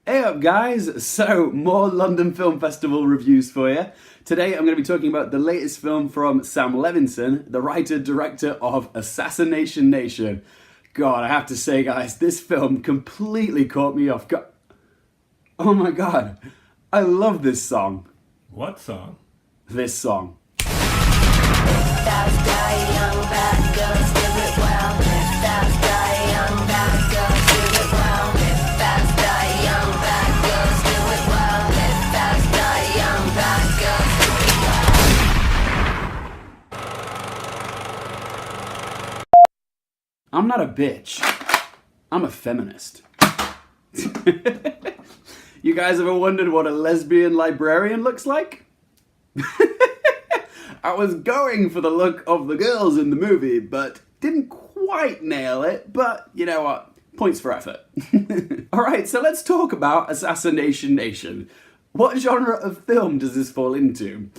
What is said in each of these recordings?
Hey up guys, so more London Film Festival reviews for you. Today I'm going to be talking about the latest film from Sam Levinson, the writer-director of Assassination Nation. God, I have to say guys, this film completely caught me off guard. Oh my god, I love this song. What song? This song. I'm not a bitch. I'm a feminist. You guys ever wondered what a lesbian librarian looks like? I was going for the look of the girls in the movie, but didn't quite nail it, but you know what? Points for effort. Alright, so let's talk about Assassination Nation. What genre of film does this fall into?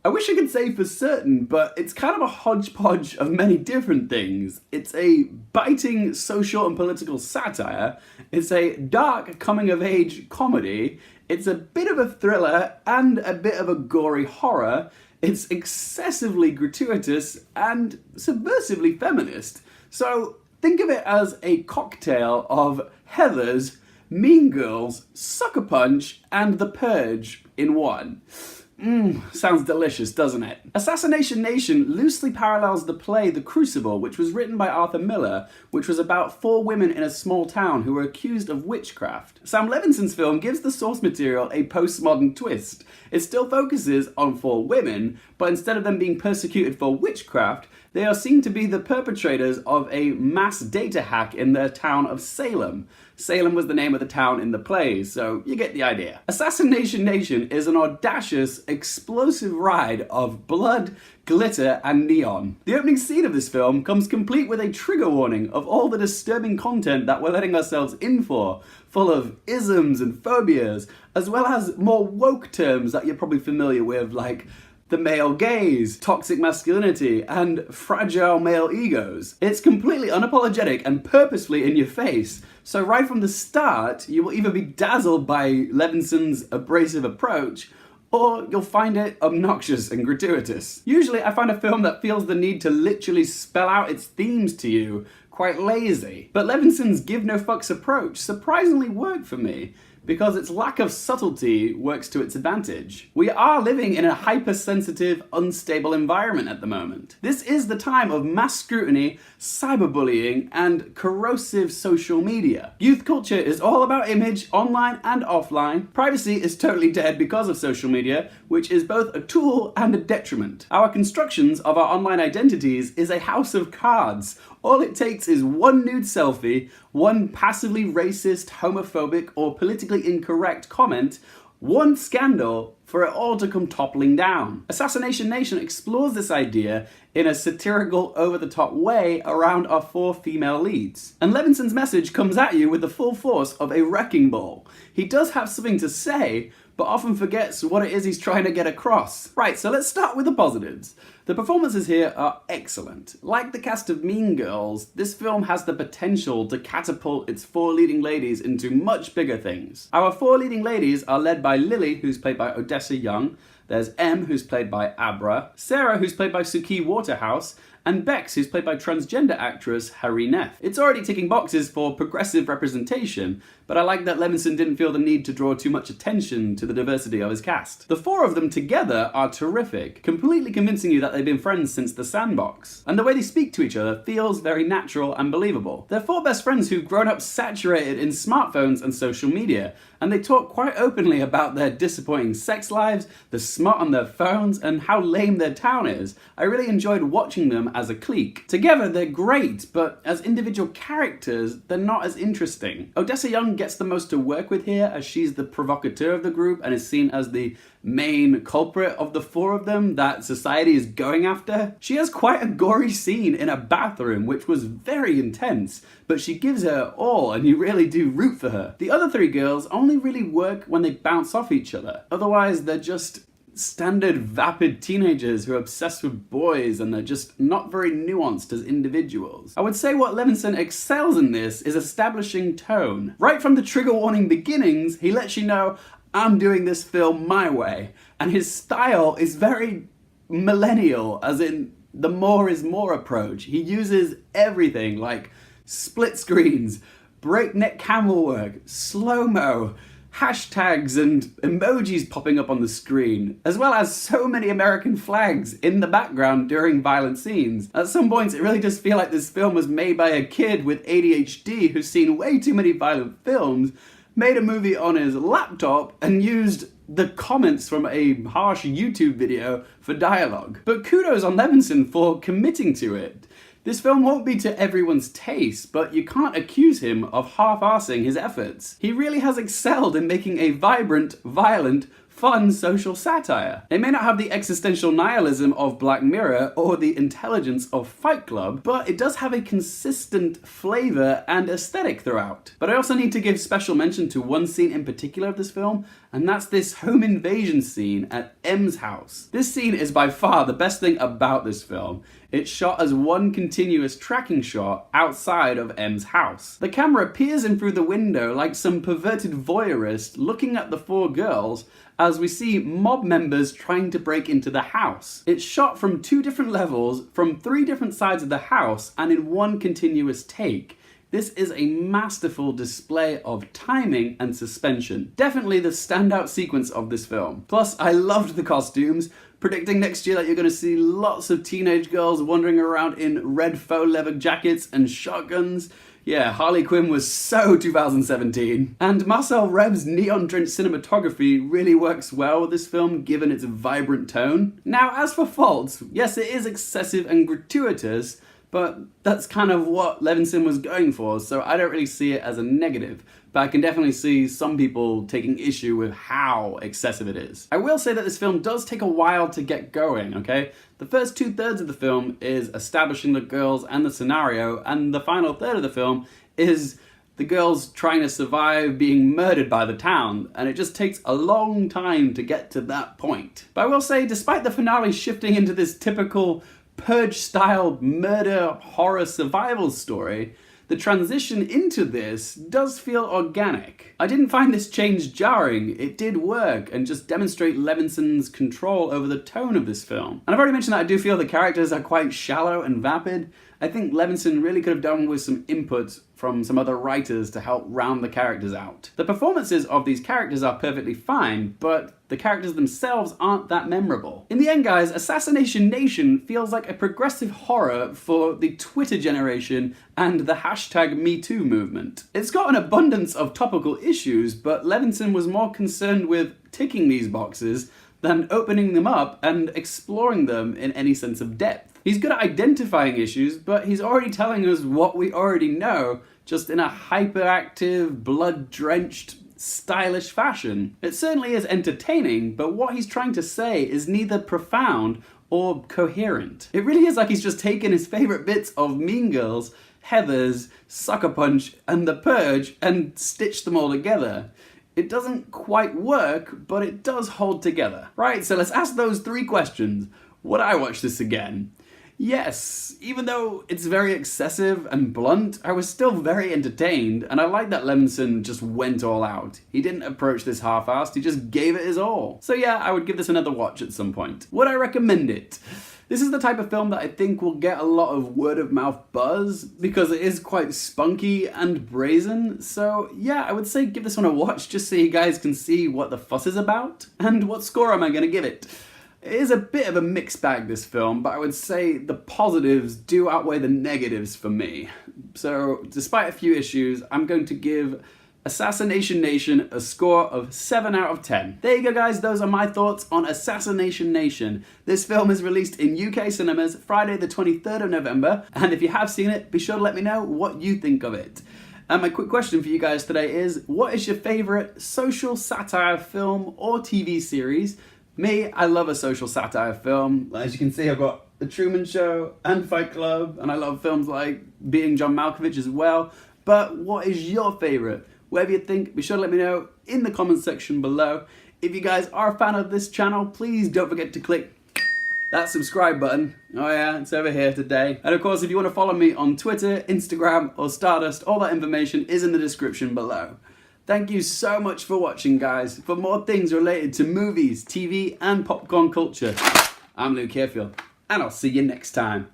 I wish I could say for certain, but it's kind of a hodgepodge of many different things. It's a biting social and political satire, it's a dark coming-of-age comedy, it's a bit of a thriller and a bit of a gory horror, it's excessively gratuitous and subversively feminist. So think of it as a cocktail of Heathers, Mean Girls, Sucker Punch, and The Purge in one. Sounds delicious, doesn't it? Assassination Nation loosely parallels the play The Crucible, which was written by Arthur Miller, which was about 4 women in a small town who were accused of witchcraft. Sam Levinson's film gives the source material a postmodern twist. It still focuses on 4 women, but instead of them being persecuted for witchcraft, they are seen to be the perpetrators of a mass data hack in their town of Salem. Salem was the name of the town in the plays, so you get the idea. Assassination Nation is an audacious, explosive ride of blood, glitter, and neon. The opening scene of this film comes complete with a trigger warning of all the disturbing content that we're letting ourselves in for, full of isms and phobias, as well as more woke terms that you're probably familiar with, like the male gaze, toxic masculinity, and fragile male egos. It's completely unapologetic and purposefully in your face. So right from the start, you will either be dazzled by Levinson's abrasive approach, or you'll find it obnoxious and gratuitous. Usually I find a film that feels the need to literally spell out its themes to you quite lazy. But Levinson's give no fucks approach surprisingly worked for me, because its lack of subtlety works to its advantage. We are living in a hypersensitive, unstable environment at the moment. This is the time of mass scrutiny, cyberbullying, and corrosive social media. Youth culture is all about image, online and offline. Privacy is totally dead because of social media, which is both a tool and a detriment. Our constructions of our online identities is a house of cards. All it takes is one nude selfie, one passively racist, homophobic, or politically incorrect comment, one scandal for it all to come toppling down. Assassination Nation explores this idea in a satirical, over-the-top way around our 4 female leads. And Levinson's message comes at you with the full force of a wrecking ball. He does have something to say, but often forgets what it is he's trying to get across. Right, so let's start with the positives. The performances here are excellent. Like the cast of Mean Girls, this film has the potential to catapult its 4 leading ladies into much bigger things. Our 4 leading ladies are led by Lily, who's played by Odessa Young, there's Em, who's played by Abra, Sarah, who's played by Suki Waterhosue, and Bex, who's played by transgender actress Neff. It's already ticking boxes for progressive representation, but I like that Levinson didn't feel the need to draw too much attention to the diversity of his cast. The 4 of them together are terrific, completely convincing you that they've been friends since the sandbox. And the way they speak to each other feels very natural and believable. They're 4 best friends who've grown up saturated in smartphones and social media, and they talk quite openly about their disappointing sex lives, the smut on their phones, and how lame their town is. I really enjoyed watching them as a clique. Together they're great, but as individual characters, they're not as interesting. Odessa Young gets the most to work with here, as she's the provocateur of the group and is seen as the main culprit of the 4 of them that society is going after. She has quite a gory scene in a bathroom, which was very intense, but she gives her all and you really do root for her. The other 3 girls only really work when they bounce off each other. Otherwise, they're just standard vapid teenagers who are obsessed with boys and they're just not very nuanced as individuals. I would say what Levinson excels in this is establishing tone. Right from the trigger warning beginnings, he lets you know, I'm doing this film my way. And his style is very millennial, as in the more is more approach. He uses everything like split screens, breakneck camera work, slow-mo, hashtags and emojis popping up on the screen, as well as so many American flags in the background during violent scenes. At some points, it really does feel like this film was made by a kid with ADHD who's seen way too many violent films, made a movie on his laptop, and used the comments from a harsh YouTube video for dialogue. But kudos on Levinson for committing to it. This film won't be to everyone's taste, but you can't accuse him of half-arsing his efforts. He really has excelled in making a vibrant, violent, fun social satire. It may not have the existential nihilism of Black Mirror or the intelligence of Fight Club, but it does have a consistent flavor and aesthetic throughout. But I also need to give special mention to one scene in particular of this film, and that's this home invasion scene at M's house. This scene is by far the best thing about this film. It's shot as one continuous tracking shot outside of M's house. The camera peers in through the window like some perverted voyeurist looking at the four girls as we see mob members trying to break into the house. It's shot from 2 different levels, from 3 different sides of the house, and in one continuous take. This is a masterful display of timing and suspension. Definitely the standout sequence of this film. Plus, I loved the costumes, predicting next year that you're going to see lots of teenage girls wandering around in red faux leather jackets and shotguns. Yeah, Harley Quinn was so 2017. And Marcel Reb's neon-drenched cinematography really works well with this film, given its vibrant tone. Now, as for faults, yes, it is excessive and gratuitous, but that's kind of what Levinson was going for, so I don't really see it as a negative. But I can definitely see some people taking issue with how excessive it is. I will say that this film does take a while to get going, okay? The first 2/3 of the film is establishing the girls and the scenario, and the final third of the film is the girls trying to survive being murdered by the town, and it just takes a long time to get to that point. But I will say, despite the finale shifting into this typical Purge-style murder horror survival story, the transition into this does feel organic. I didn't find this change jarring. It did work and just demonstrate Levinson's control over the tone of this film. And I've already mentioned that I do feel the characters are quite shallow and vapid. I think Levinson really could have done with some input from some other writers to help round the characters out. The performances of these characters are perfectly fine, but the characters themselves aren't that memorable. In the end, guys, Assassination Nation feels like a progressive horror for the Twitter generation and the hashtag #MeToo movement. It's got an abundance of topical issues, but Levinson was more concerned with ticking these boxes than opening them up and exploring them in any sense of depth. He's good at identifying issues, but he's already telling us what we already know, just in a hyperactive, blood-drenched, stylish fashion. It certainly is entertaining, but what he's trying to say is neither profound or coherent. It really is like he's just taken his favourite bits of Mean Girls, Heathers, Sucker Punch, and The Purge and stitched them all together. It doesn't quite work, but it does hold together. Right, so let's ask those 3 questions. Would I watch this again? Yes, even though it's very excessive and blunt, I was still very entertained, and I like that Levinson just went all out. He didn't approach this half-assed, he just gave it his all. So yeah, I would give this another watch at some point. Would I recommend it? This is the type of film that I think will get a lot of word-of-mouth buzz, because it is quite spunky and brazen, so yeah, I would say give this one a watch just so you guys can see what the fuss is about. And what score am I going to give it? It is a bit of a mixed bag, this film, but I would say the positives do outweigh the negatives for me. So, despite a few issues, I'm going to give Assassination Nation a score of 7 out of 10. There you go, guys. Those are my thoughts on Assassination Nation. This film is released in UK cinemas Friday the 23rd of November, and if you have seen it, be sure to let me know what you think of it. And my quick question for you guys today is, what is your favourite social satire film or TV series? Me, I love a social satire film. As you can see, I've got The Truman Show and Fight Club, and I love films like Being John Malkovich as well. But what is your favourite? Whatever you think, be sure to let me know in the comments section below. If you guys are a fan of this channel, please don't forget to click that subscribe button. Oh yeah, it's over here today. And of course, if you want to follow me on Twitter, Instagram, or Stardust, all that information is in the description below. Thank you so much for watching, guys. For more things related to movies, TV, and popcorn culture, I'm Luke Hearfield, and I'll see you next time.